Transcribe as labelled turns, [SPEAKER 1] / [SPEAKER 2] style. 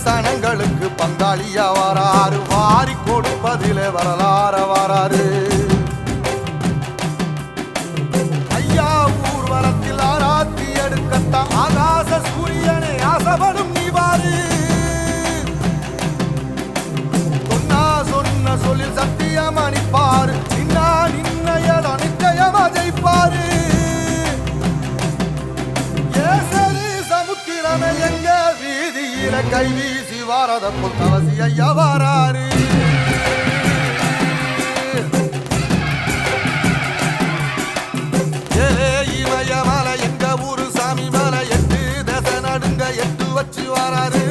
[SPEAKER 1] சனங்களுக்கு பங்காளியா வராரு, வாரி கொடுப்பதிலே வரலாற வராரு. ஐயா ஊர்வலத்தில் ஆராத்தி எடுக்கத்தான் ஆகாச சூரியனே ஆசைப்படும் நீவாரு. சொன்ன சொல்லில் சத்தியம் அணிப்பாரு, நின்னையட நிச்சயமா ஜெயிப்பாரு. சமுத்திரமே எங்க வீதியில கை வீசி வாரத புத்தவசி ஐயா வாராரு. இமய மலை எங்க ஊரு சாமி மலை, எட்டு தசை நடுங்க எட்டு வச்சு வாராரு.